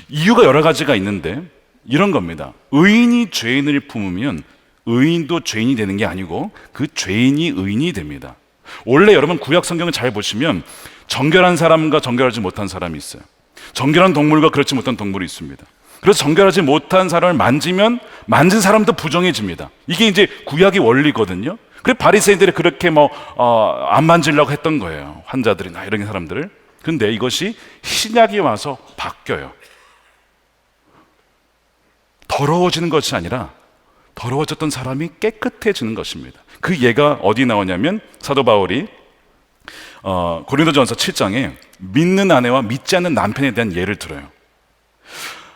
이유가 여러 가지가 있는데 이런 겁니다. 의인이 죄인을 품으면 의인도 죄인이 되는 게 아니고 그 죄인이 의인이 됩니다. 원래 여러분 구약 성경을 잘 보시면 정결한 사람과 정결하지 못한 사람이 있어요. 정결한 동물과 그렇지 못한 동물이 있습니다. 그래서 정결하지 못한 사람을 만지면 만진 사람도 부정해집니다. 이게 이제 구약의 원리거든요. 그래서 바리새인들이 그렇게 안 만지려고 했던 거예요. 환자들이나 이런 사람들을. 근데 이것이 신약이 와서 바뀌어요. 더러워지는 것이 아니라 더러워졌던 사람이 깨끗해지는 것입니다. 그 예가 어디 나오냐면 사도 바울이 고린도전서 7장에 믿는 아내와 믿지 않는 남편에 대한 예를 들어요.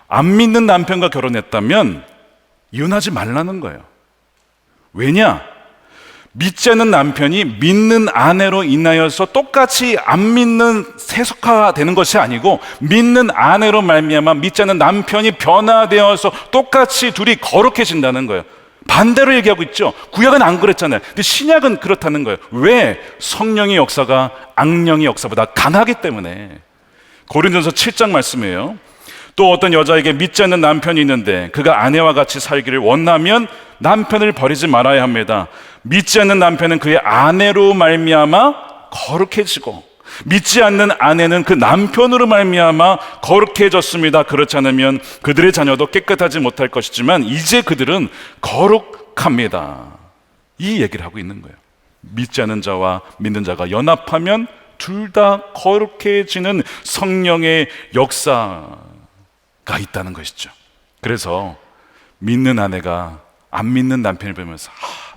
안 믿는 남편과 결혼했다면 이혼하지 말라는 거예요. 왜냐? 믿지 않는 남편이 믿는 아내로 인하여서 똑같이 안 믿는 세속화되는 것이 아니고 믿는 아내로 말미암아 믿지 않는 남편이 변화되어서 똑같이 둘이 거룩해진다는 거예요. 반대로 얘기하고 있죠. 구약은 안 그랬잖아요. 근데 신약은 그렇다는 거예요. 왜? 성령의 역사가 악령의 역사보다 강하기 때문에. 고린도전서 7장 말씀이에요. 또 어떤 여자에게 믿지 않는 남편이 있는데 그가 아내와 같이 살기를 원하면 남편을 버리지 말아야 합니다. 믿지 않는 남편은 그의 아내로 말미암아 거룩해지고 믿지 않는 아내는 그 남편으로 말미암아 거룩해졌습니다. 그렇지 않으면 그들의 자녀도 깨끗하지 못할 것이지만 이제 그들은 거룩합니다. 이 얘기를 하고 있는 거예요. 믿지 않는 자와 믿는 자가 연합하면 둘 다 거룩해지는 성령의 역사가 있다는 것이죠. 그래서 믿는 아내가 안 믿는 남편을 보면서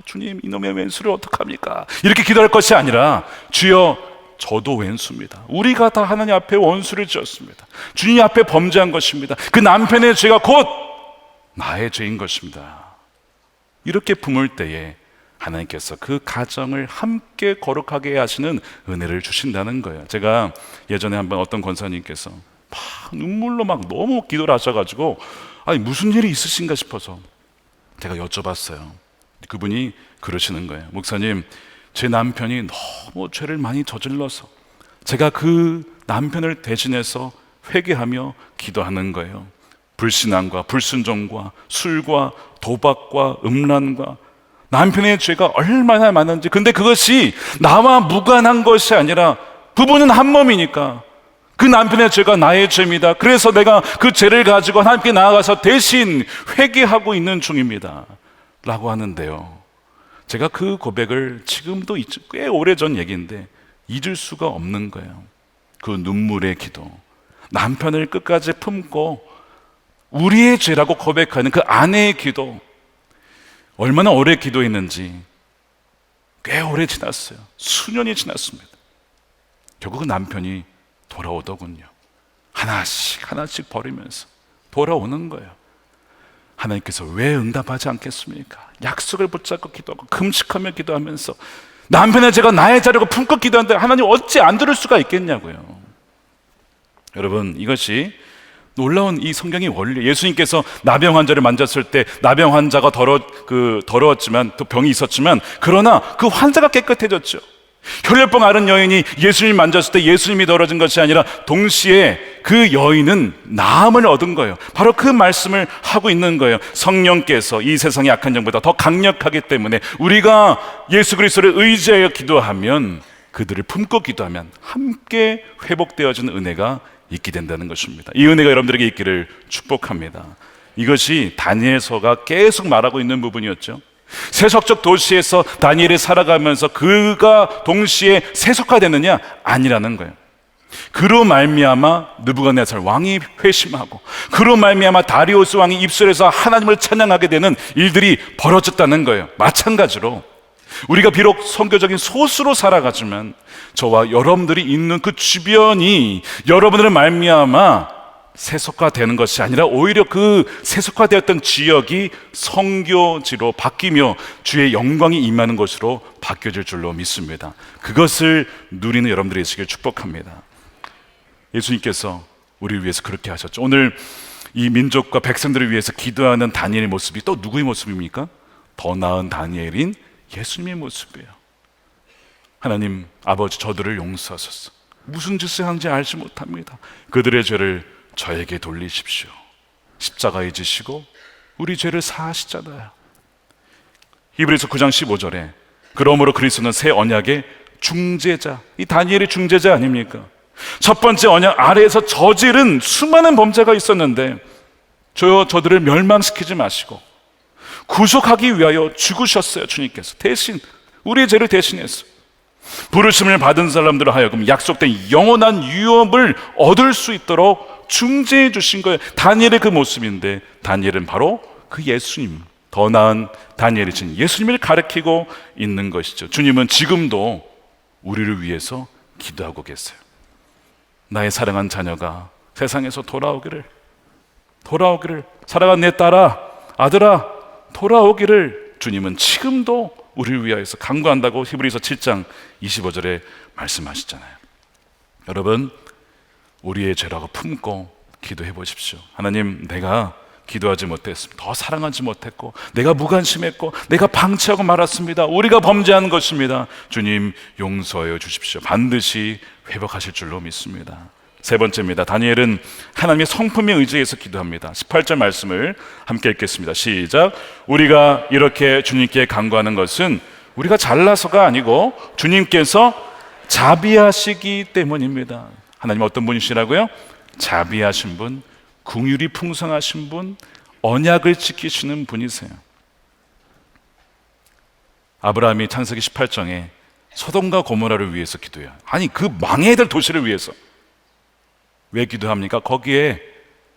주님, 이놈의 왼수를 어떡합니까? 이렇게 기도할 것이 아니라 주여, 저도 왼수입니다. 우리가 다 하나님 앞에 원수를 지었습니다. 주님 앞에 범죄한 것입니다. 그 남편의 죄가 곧 나의 죄인 것입니다. 이렇게 품을 때에 하나님께서 그 가정을 함께 거룩하게 하시는 은혜를 주신다는 거예요. 제가 예전에 한번 어떤 권사님께서 막 눈물로 막 너무 기도를 하셔가지고 무슨 일이 있으신가 싶어서 제가 여쭤봤어요. 그분이 그러시는 거예요. 목사님, 제 남편이 너무 죄를 많이 저질러서 제가 그 남편을 대신해서 회개하며 기도하는 거예요. 불신앙과 불순종과 술과 도박과 음란과 남편의 죄가 얼마나 많은지. 근데 그것이 나와 무관한 것이 아니라 부부는 한 몸이니까 그 남편의 죄가 나의 죄입니다. 그래서 내가 그 죄를 가지고 하나님께 나아가서 대신 회개하고 있는 중입니다 라고 하는데요, 제가 그 고백을 지금도 꽤 오래전 얘기인데 잊을 수가 없는 거예요. 그 눈물의 기도, 남편을 끝까지 품고 우리의 죄라고 고백하는 그 아내의 기도, 얼마나 오래 기도했는지 꽤 오래 지났어요. 수년이 지났습니다. 결국은 남편이 돌아오더군요. 하나씩 버리면서 돌아오는 거예요. 하나님께서 왜 응답하지 않겠습니까? 약속을 붙잡고 기도하고 금식하며 기도하면서 남편의 죄가 나의 자라고 품고 기도하는데 하나님 어찌 안 들을 수가 있겠냐고요. 여러분, 이것이 놀라운 이 성경의 원리. 예수님께서 나병 환자를 만졌을 때 나병 환자가 더러웠지만 또 병이 있었지만 그러나 그 환자가 깨끗해졌죠. 혈혈병 앓은 여인이 예수님 만졌을 때 예수님이 더러워진 것이 아니라 동시에 그 여인은 나음을 얻은 거예요. 바로 그 말씀을 하고 있는 거예요. 성령께서 이 세상의 악한 영보다 더 강력하기 때문에 우리가 예수 그리스도를 의지하여 기도하면, 그들을 품고 기도하면 함께 회복되어지는 은혜가 있게 된다는 것입니다. 이 은혜가 여러분들에게 있기를 축복합니다. 이것이 다니엘서가 계속 말하고 있는 부분이었죠. 세속적 도시에서 다니엘이 살아가면서 그가 동시에 세속화되느냐? 아니라는 거예요. 그로 말미암아 느부갓네살 왕이 회심하고, 그로 말미암아 다리우스 왕이 입술에서 하나님을 찬양하게 되는 일들이 벌어졌다는 거예요. 마찬가지로 우리가 비록 선교적인 소수로 살아가지만 저와 여러분들이 있는 그 주변이 여러분들의 말미암아 세속화되는 것이 아니라 오히려 그 세속화되었던 지역이 선교지로 바뀌며 주의 영광이 임하는 것으로 바뀌어질 줄로 믿습니다. 그것을 누리는 여러분들이 있으길 축복합니다. 예수님께서 우리를 위해서 그렇게 하셨죠. 오늘 이 민족과 백성들을 위해서 기도하는 다니엘의 모습이 또 누구의 모습입니까? 더 나은 다니엘인 예수님의 모습이에요. 하나님 아버지, 저들을 용서하소서. 무슨 짓을 하는지 알지 못합니다. 그들의 죄를 저에게 돌리십시오. 십자가에 지시고 우리 죄를 사하시잖아요. 히브리서 9장 15절에 그러므로 그리스도는 새 언약의 중재자, 이 다니엘의 중재자 아닙니까? 첫 번째 언약 아래에서 저지른 수많은 범죄가 있었는데 저들을 멸망시키지 마시고 구속하기 위하여 죽으셨어요. 주님께서 대신 우리의 죄를 대신해서 부르심을 받은 사람들을 하여금 약속된 영원한 유업을 얻을 수 있도록 중재해 주신 거예요. 다니엘의 그 모습인데, 다니엘은 바로 그 예수님, 더 나은 다니엘이신 예수님을 가리키고 있는 것이죠. 주님은 지금도 우리를 위해서 기도하고 계세요. 나의 사랑한 자녀가 세상에서 돌아오기를, 사랑한 내 딸아, 아들아, 돌아오기를 주님은 지금도 우리를 위하여서 간구한다고 히브리서 7장 25절에 말씀하시잖아요. 여러분, 우리의 죄라고 품고 기도해 보십시오. 하나님, 내가 기도하지 못했습니다. 더 사랑하지 못했고, 내가 무관심했고, 내가 방치하고 말았습니다. 우리가 범죄한 것입니다. 주님, 용서하여 주십시오. 반드시 회복하실 줄로 믿습니다. 세 번째입니다. 다니엘은 하나님의 성품에 의지해서 기도합니다. 18절 말씀을 함께 읽겠습니다. 시작. 우리가 이렇게 주님께 간구하는 것은 우리가 잘나서가 아니고 주님께서 자비하시기 때문입니다. 하나님 어떤 분이시라고요? 자비하신 분, 긍휼이 풍성하신 분, 언약을 지키시는 분이세요. 아브라함이 창세기 18장에 소돔과 고모라를 위해서 기도해요. 아니, 그 망해야 될 도시를 위해서. 왜 기도합니까? 거기에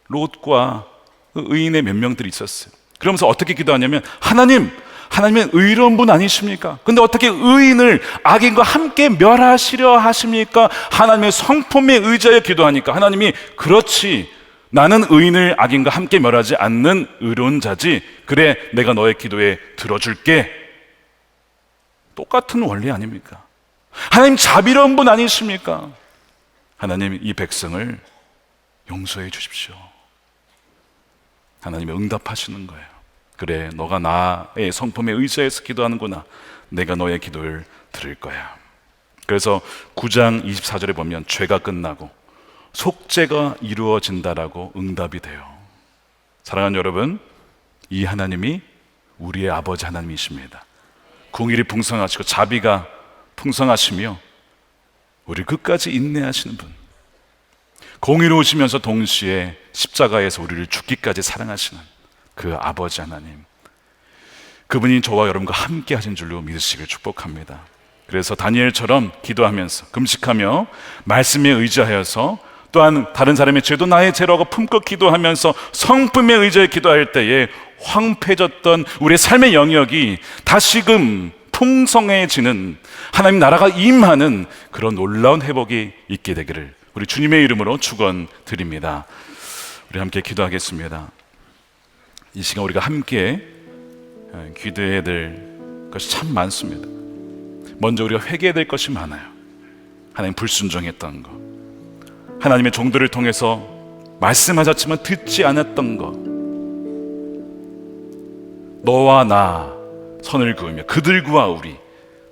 롯과 의인의 몇 명들이 있었어요. 그러면서 어떻게 기도하냐면, 하나님은 의로운 분 아니십니까? 근데 어떻게 의인을 악인과 함께 멸하시려 하십니까? 하나님의 성품에 의지하여 기도하니까 하나님이, 그렇지, 나는 의인을 악인과 함께 멸하지 않는 의로운 자지. 그래, 내가 너의 기도에 들어줄게. 똑같은 원리 아닙니까? 하나님 자비로운 분 아니십니까? 하나님, 이 백성을 용서해 주십시오. 하나님이 응답하시는 거예요. 그래, 너가 나의 성품에 의지해서 기도하는구나. 내가 너의 기도를 들을 거야. 그래서 9장 24절에 보면 죄가 끝나고 속죄가 이루어진다라고 응답이 돼요. 사랑하는 여러분, 이 하나님이 우리의 아버지 하나님이십니다. 긍휼이 풍성하시고 자비가 풍성하시며 우리 끝까지 인내하시는 분, 공의로우시면서 동시에 십자가에서 우리를 죽기까지 사랑하시는 그 아버지 하나님, 그분이 저와 여러분과 함께 하신 줄로 믿으시길 축복합니다. 그래서 다니엘처럼 기도하면서 금식하며 말씀에 의지하여서, 또한 다른 사람의 죄도 나의 죄라고 품고 기도하면서 성품에 의지해 기도할 때에 황폐해졌던 우리의 삶의 영역이 다시금 풍성해지는, 하나님 나라가 임하는 그런 놀라운 회복이 있게 되기를 우리 주님의 이름으로 축원드립니다. 우리 함께 기도하겠습니다. 이 시간 우리가 함께 기도해야 될 것이 참 많습니다. 먼저 우리가 회개해야 될 것이 많아요. 하나님 불순종했던 것, 하나님의 종들을 통해서 말씀하셨지만 듣지 않았던 것, 너와 나 선을 그으며 그들과 우리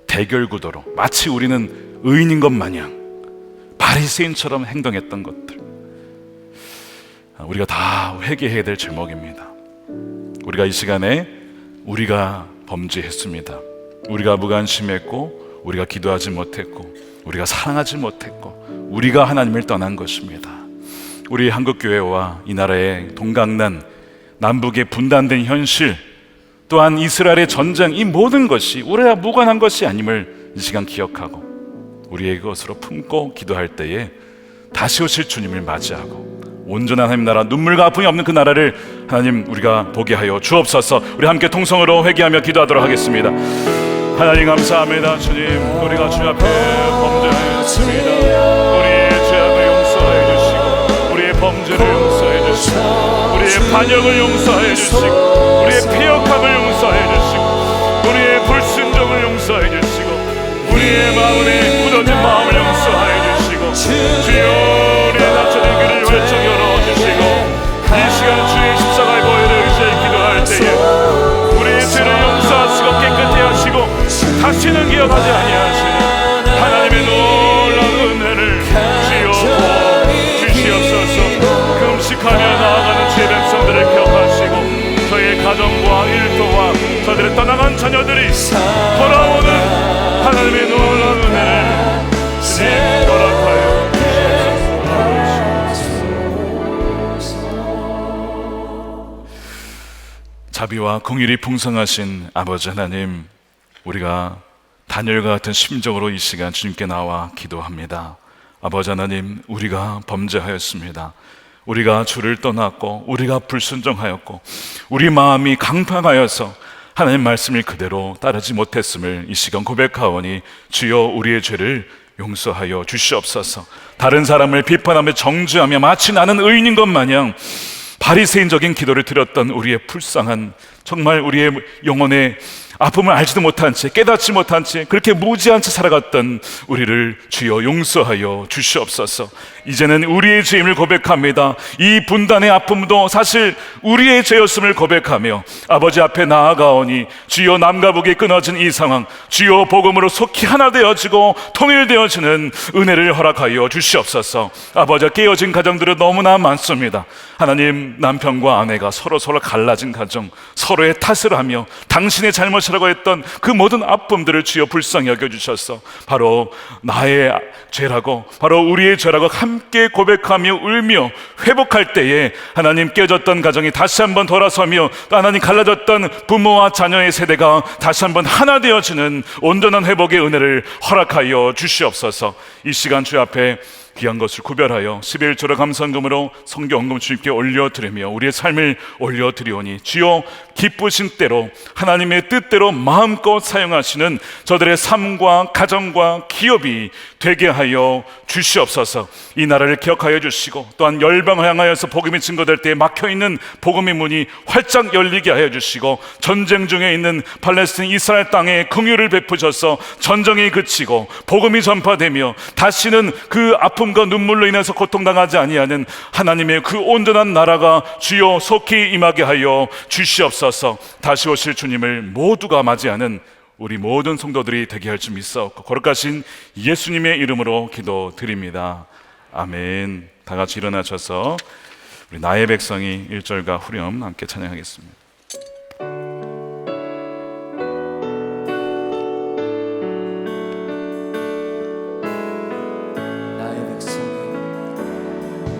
대결 구도로 마치 우리는 의인인 것 마냥 바리새인처럼 행동했던 것들, 우리가 다 회개해야 될 제목입니다. 우리가 이 시간에 우리가 범죄했습니다. 우리가 무관심했고, 우리가 기도하지 못했고, 우리가 사랑하지 못했고, 우리가 하나님을 떠난 것입니다. 우리 한국교회와 이 나라의 동강난 남북의 분단된 현실, 또한 이스라엘의 전쟁, 이 모든 것이 우리와 무관한 것이 아님을 이 시간 기억하고 우리의 것으로 품고 기도할 때에 다시 오실 주님을 맞이하고 온전한 하나님 나라, 눈물과 아픔이 없는 그 나라를 하나님 우리가 보게 하여 주옵소서. 우리 함께 통성으로 회개하며 기도하도록 하겠습니다. 하나님 감사합니다. 주님, 우리가 주 앞에 범죄하였습니다. 우리의 죄악을 용서해 주시고 우리의 범죄를 용서해 주시고 우리의 반역을 용서해 주시고 우리의 피역함을 용서해 주시고 우리의 불순종을 용서해 주시고 우리의 마음에 굳어진 마음을 용서해 주시고 주여 우리의 닫혀진 귀를 활짝 열어주시고 이 시간 주의 십자가의 보혈을 의지해 기도할 때에 우리의 죄를 용서하시고 깨끗게 하시고 다시는 기억하지 아니하시는 하나님의 놀라운 은혜를 주여 주시옵소서. 금식하며 나아가는 주의 백성들을 기억하시고 저희의 가정과 일터와 저들의 떠나간 자녀들이 돌아오는 하나님의 놀라운 은혜를 주님 허락하여 주시옵소서. 자비와 공의를 풍성하신 아버지 하나님, 우리가 다니엘과 같은 심정으로 이 시간 주님께 나와 기도합니다. 아버지 하나님, 우리가 범죄하였습니다. 우리가 주를 떠났고 우리가 불순종하였고 우리 마음이 강팍하여서 하나님 말씀을 그대로 따르지 못했음을 이 시간 고백하오니 주여 우리의 죄를 용서하여 주시옵소서. 다른 사람을 비판하며 정죄하며 마치 나는 의인인 것 마냥 바리새인적인 기도를 드렸던 우리의 불쌍한, 정말 우리의 영혼의 아픔을 알지도 못한 채, 깨닫지 못한 채 그렇게 무지한 채 살아갔던 우리를 주여 용서하여 주시옵소서. 이제는 우리의 죄임을 고백합니다. 이 분단의 아픔도 사실 우리의 죄였음을 고백하며 아버지 앞에 나아가오니 주여 남과 북이 끊어진 이 상황, 주여 복음으로 속히 하나 되어지고 통일되어지는 은혜를 허락하여 주시옵소서. 아버지, 깨어진 가정들은 너무나 많습니다. 하나님, 남편과 아내가 서로 갈라진 가정, 서로의 탓을 하며 당신의 잘못이라고 했던 그 모든 아픔들을 주여 불쌍히 여겨주셔서 바로 나의 죄라고, 바로 우리의 죄라고 함께 고백하며 울며 회복할 때에 하나님, 깨졌던 가정이 다시 한번 돌아서며 또 하나님, 갈라졌던 부모와 자녀의 세대가 다시 한번 하나 되어지는 온전한 회복의 은혜를 허락하여 주시옵소서. 이 시간 주 앞에 귀한 것을 구별하여 11조의 감사금으로 성교 헌금 주님께 올려드리며 우리의 삶을 올려드리오니 주여 기쁘신 때로 하나님의 뜻대로 마음껏 사용하시는 저들의 삶과 가정과 기업이 되게 하여 주시옵소서. 이 나라를 기억하여 주시고 또한 열방을 향하여서 복음이 증거될 때에 막혀있는 복음의 문이 활짝 열리게 하여 주시고 전쟁 중에 있는 팔레스틴 이스라엘 땅에 긍휼을 베푸셔서 전쟁이 그치고 복음이 전파되며 다시는 그 아픔과 눈물로 인해서 고통당하지 아니하는 하나님의 그 온전한 나라가 주여 속히 임하게 하여 주시옵소서. 다시 오실 주님을 모두가 맞이하는 우리 모든 성도들이 되게 할 줄 믿사옵고 거룩하신 예수님의 이름으로 기도드립니다. 아멘. 다 같이 일어나셔서 우리 나의 백성이 1절과 후렴 함께 찬양하겠습니다.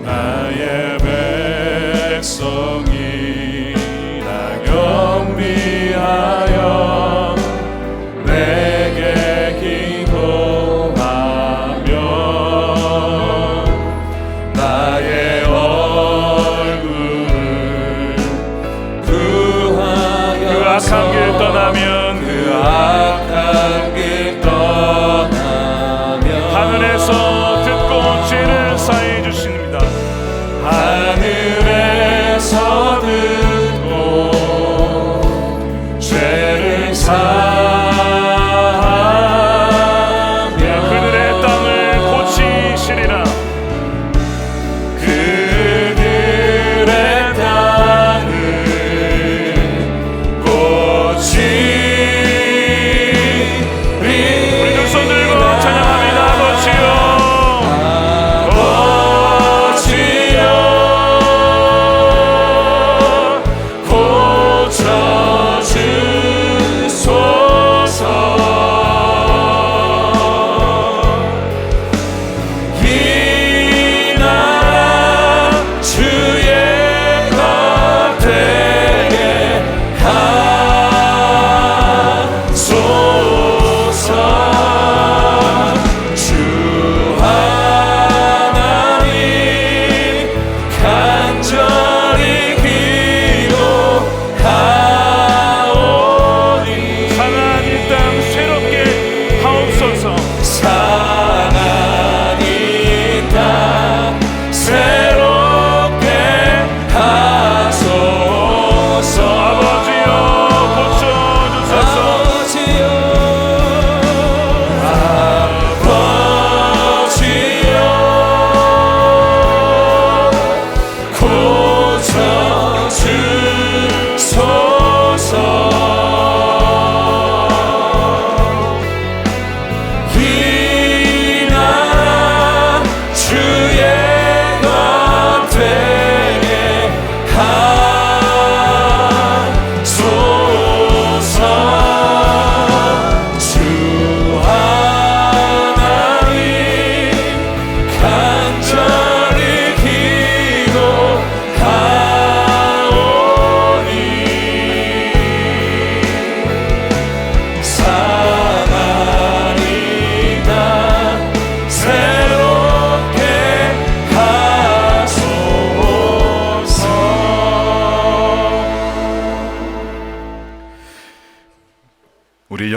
나의 백성이 나 경비하여 내게 기도하며 나의 얼굴을 구하여 그 악한 길 떠나면 그 악한 길 떠나면 하늘에서 듣고 죄를 사해 주십니다. 하늘에서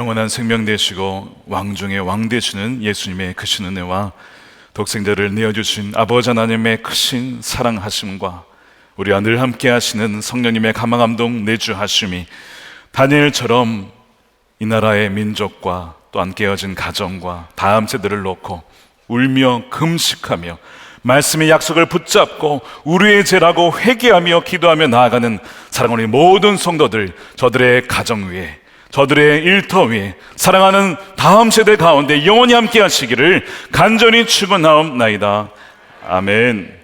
영원한 생명 되시고 왕 중의 왕 되시는 예수님의 크신 은혜와 독생자를 내어주신 아버지 하나님의 크신 사랑하심과 우리와 늘 함께 하시는 성령님의 감화감동 내주하심이 다니엘처럼 이 나라의 민족과 또한 깨어진 가정과 다음 세대를 놓고 울며 금식하며 말씀의 약속을 붙잡고 우리의 죄라고 회개하며 기도하며 나아가는 사랑하는 모든 성도들, 저들의 가정 위에, 저들의 일터 위에, 사랑하는 다음 세대 가운데 영원히 함께 하시기를 간절히 축원하옵나이다. 아멘.